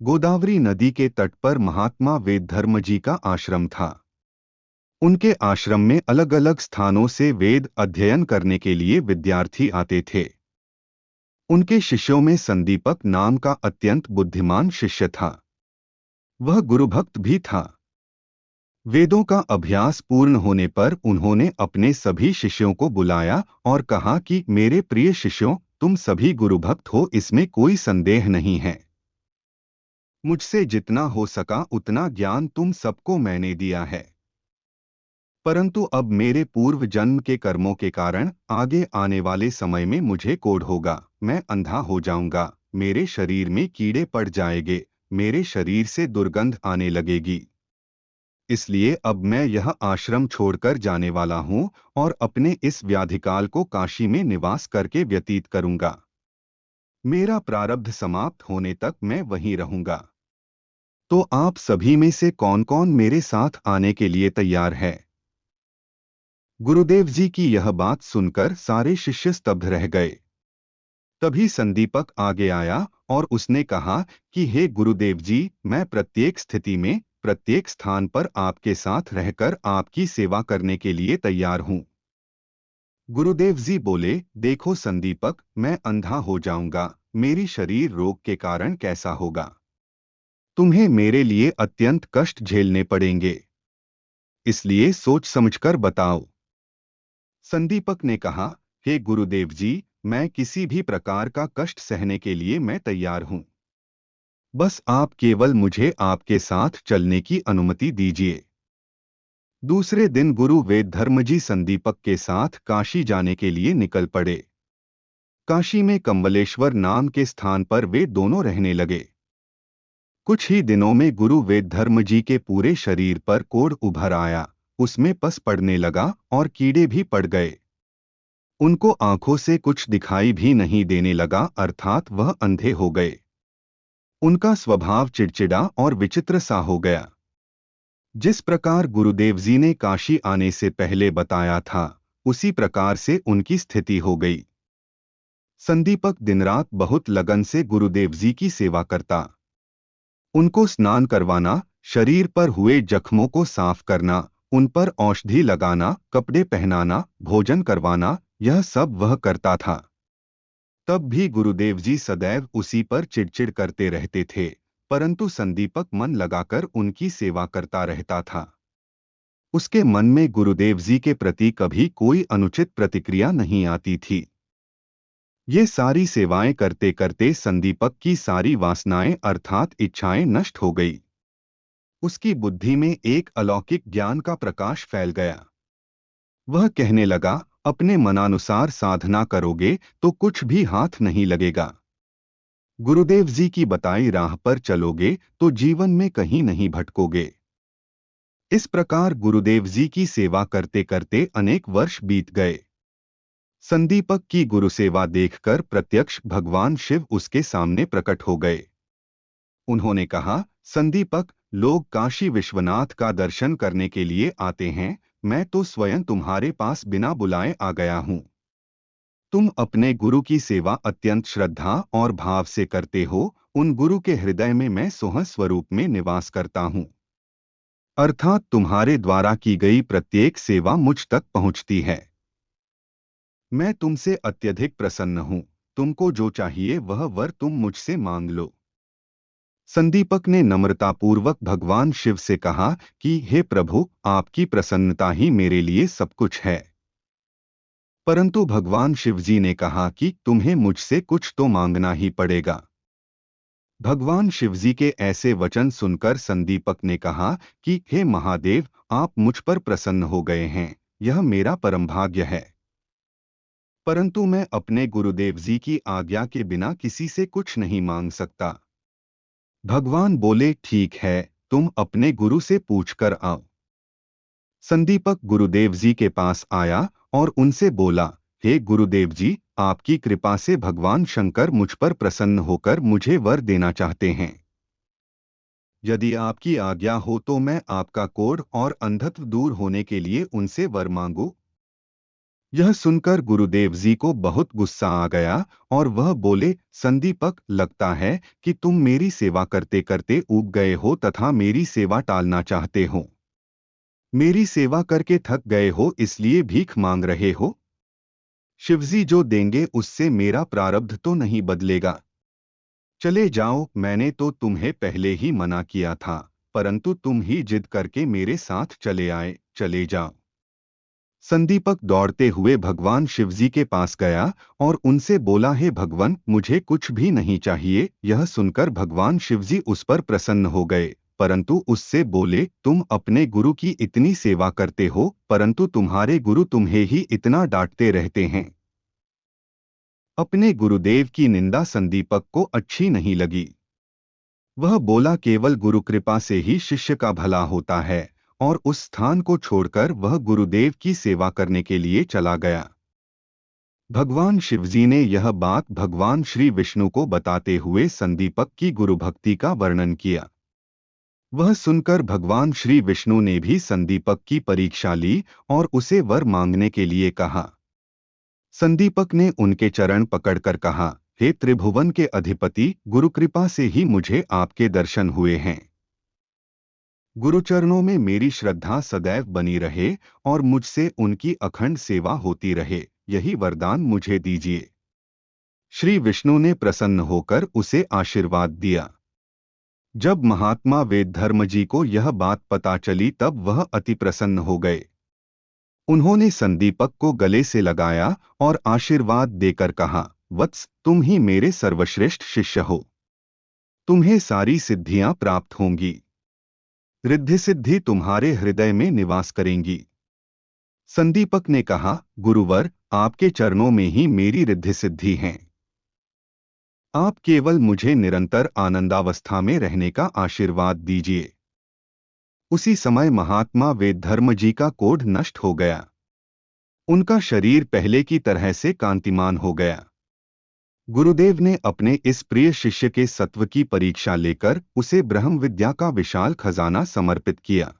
गोदावरी नदी के तट पर महात्मा वेदधर्म जी का आश्रम था। उनके आश्रम में अलग अलग स्थानों से वेद अध्ययन करने के लिए विद्यार्थी आते थे। उनके शिष्यों में संदीपक नाम का अत्यंत बुद्धिमान शिष्य था। वह गुरुभक्त भी था। वेदों का अभ्यास पूर्ण होने पर उन्होंने अपने सभी शिष्यों को बुलाया और कहा कि मेरे प्रिय शिष्यों, तुम सभी गुरुभक्त हो, इसमें कोई संदेह नहीं है। मुझसे जितना हो सका उतना ज्ञान तुम सबको मैंने दिया है। परंतु अब मेरे पूर्व जन्म के कर्मों के कारण आगे आने वाले समय में मुझे कोढ़ होगा, मैं अंधा हो जाऊंगा, मेरे शरीर में कीड़े पड़ जाएंगे, मेरे शरीर से दुर्गंध आने लगेगी। इसलिए अब मैं यह आश्रम छोड़कर जाने वाला हूं और अपने इस व्याधिकाल को काशी में निवास करके व्यतीत करूंगा। मेरा प्रारब्ध समाप्त होने तक मैं वहीं रहूंगा। तो आप सभी में से कौन कौन मेरे साथ आने के लिए तैयार है? गुरुदेव जी की यह बात सुनकर सारे शिष्य स्तब्ध रह गए। तभी संदीपक आगे आया और उसने कहा कि हे गुरुदेव जी, मैं प्रत्येक स्थिति में, प्रत्येक स्थान पर आपके साथ रहकर आपकी सेवा करने के लिए तैयार हूं। गुरुदेव जी बोले, देखो संदीपक, मैं अंधा हो जाऊंगा, मेरी शरीर रोग के कारण कैसा होगा। तुम्हें मेरे लिए अत्यंत कष्ट झेलने पड़ेंगे। इसलिए सोच समझकर बताओ। संदीपक ने कहा, हे गुरुदेव जी, मैं किसी भी प्रकार का कष्ट सहने के लिए मैं तैयार हूं। बस आप केवल मुझे आपके साथ चलने की अनुमति दीजिए। दूसरे दिन गुरु वेदधर्म जी संदीपक के साथ काशी जाने के लिए निकल पड़े। काशी में कम्बलेश्वर नाम के स्थान पर वे दोनों रहने लगे। कुछ ही दिनों में गुरु वेदधर्म जी के पूरे शरीर पर कोढ़ उभर आया, उसमें पस पड़ने लगा और कीड़े भी पड़ गए। उनको आंखों से कुछ दिखाई भी नहीं देने लगा, अर्थात वह अंधे हो गए। उनका स्वभाव चिड़चिड़ा और विचित्र सा हो गया। जिस प्रकार गुरुदेव जी ने काशी आने से पहले बताया था, उसी प्रकार से उनकी स्थिति हो गई। संदीपक दिनरात बहुत लगन से गुरुदेव जी की सेवा करता। उनको स्नान करवाना, शरीर पर हुए जख्मों को साफ करना, उन पर औषधि लगाना, कपड़े पहनाना, भोजन करवाना, यह सब वह करता था। तब भी गुरुदेव जी सदैव उसी पर चिड़चिड़ करते रहते थे, परंतु संदीपक मन लगाकर उनकी सेवा करता रहता था। उसके मन में गुरुदेव जी के प्रति कभी कोई अनुचित प्रतिक्रिया नहीं आती थी। ये सारी सेवाएं करते करते संदीपक की सारी वासनाएं अर्थात इच्छाएं नष्ट हो गई। उसकी बुद्धि में एक अलौकिक ज्ञान का प्रकाश फैल गया। वह कहने लगा, अपने मनानुसार साधना करोगे तो कुछ भी हाथ नहीं लगेगा। गुरुदेव जी की बताई राह पर चलोगे तो जीवन में कहीं नहीं भटकोगे। इस प्रकार गुरुदेव जी की सेवा करते करते अनेक वर्ष बीत गए। संदीपक की गुरुसेवा देखकर प्रत्यक्ष भगवान शिव उसके सामने प्रकट हो गए। उन्होंने कहा, संदीपक, लोग काशी विश्वनाथ का दर्शन करने के लिए आते हैं, मैं तो स्वयं तुम्हारे पास बिना बुलाए आ गया हूं। तुम अपने गुरु की सेवा अत्यंत श्रद्धा और भाव से करते हो, उन गुरु के हृदय में मैं सोह स्वरूप में निवास करता हूं। अर्थात तुम्हारे द्वारा की गई प्रत्येक सेवा मुझ तक पहुंचती है। मैं तुमसे अत्यधिक प्रसन्न हूं। तुमको जो चाहिए वह वर तुम मुझसे मांग लो। संदीपक ने नम्रतापूर्वक भगवान शिव से कहा कि हे प्रभु, आपकी प्रसन्नता ही मेरे लिए सब कुछ है। परंतु भगवान शिव जी ने कहा कि तुम्हें मुझसे कुछ तो मांगना ही पड़ेगा। भगवान शिवजी के ऐसे वचन सुनकर संदीपक ने कहा कि हे महादेव, आप मुझ पर प्रसन्न हो गए हैं, यह मेरा परम भाग्य है। परंतु मैं अपने गुरुदेव जी की आज्ञा के बिना किसी से कुछ नहीं मांग सकता। भगवान बोले, ठीक है, तुम अपने गुरु से पूछकर आओ। संदीपक गुरुदेव जी के पास आया और उनसे बोला, हे गुरुदेव जी, आपकी कृपा से भगवान शंकर मुझ पर प्रसन्न होकर मुझे वर देना चाहते हैं। यदि आपकी आज्ञा हो तो मैं आपका कोढ़ और अंधत्व दूर होने के लिए उनसे वर मांगू। यह सुनकर गुरुदेव जी को बहुत गुस्सा आ गया और वह बोले, संदीपक, लगता है कि तुम मेरी सेवा करते करते ऊब गए हो तथा मेरी सेवा टालना चाहते हो। मेरी सेवा करके थक गए हो इसलिए भीख मांग रहे हो। शिवजी जो देंगे उससे मेरा प्रारब्ध तो नहीं बदलेगा। चले जाओ, मैंने तो तुम्हें पहले ही मना किया था, परंतु तुम ही जिद करके मेरे साथ चले आए। चले जाओ। संदीपक दौड़ते हुए भगवान शिवजी के पास गया और उनसे बोला, हे भगवान, मुझे कुछ भी नहीं चाहिए। यह सुनकर भगवान शिवजी उस पर प्रसन्न हो गए, परंतु उससे बोले, तुम अपने गुरु की इतनी सेवा करते हो, परंतु तुम्हारे गुरु तुम्हें ही इतना डांटते रहते हैं। अपने गुरुदेव की निंदा संदीपक को अच्छी नहीं लगी। वह बोला, केवल गुरु कृपा से ही शिष्य का भला होता है, और उस स्थान को छोड़कर वह गुरुदेव की सेवा करने के लिए चला गया। भगवान शिवजी ने यह बात भगवान श्री विष्णु को बताते हुए संदीपक की गुरु भक्ति का वर्णन किया। वह सुनकर भगवान श्री विष्णु ने भी संदीपक की परीक्षा ली और उसे वर मांगने के लिए कहा। संदीपक ने उनके चरण पकड़कर कहा, हे त्रिभुवन के अधिपति, गुरु कृपा से ही मुझे आपके दर्शन हुए हैं। गुरुचरणों में मेरी श्रद्धा सदैव बनी रहे और मुझसे उनकी अखंड सेवा होती रहे, यही वरदान मुझे दीजिए। श्री विष्णु ने प्रसन्न होकर उसे आशीर्वाद दिया। जब महात्मा वेदधर्म जी को यह बात पता चली तब वह अति प्रसन्न हो गए। उन्होंने संदीपक को गले से लगाया और आशीर्वाद देकर कहा, वत्स, तुम ही मेरे सर्वश्रेष्ठ शिष्य हो। तुम्हें सारी सिद्धियां प्राप्त होंगी। रिद्धि सिद्धि तुम्हारे हृदय में निवास करेंगी। संदीपक ने कहा, गुरुवर, आपके चरणों में ही मेरी रिद्धि सिद्धि हैं। आप केवल मुझे निरंतर आनंदावस्था में रहने का आशीर्वाद दीजिए। उसी समय महात्मा वेदधर्म जी का कोढ़ नष्ट हो गया। उनका शरीर पहले की तरह से कांतिमान हो गया। गुरुदेव ने अपने इस प्रिय शिष्य के सत्व की परीक्षा लेकर उसे ब्रह्म विद्या का विशाल खजाना समर्पित किया।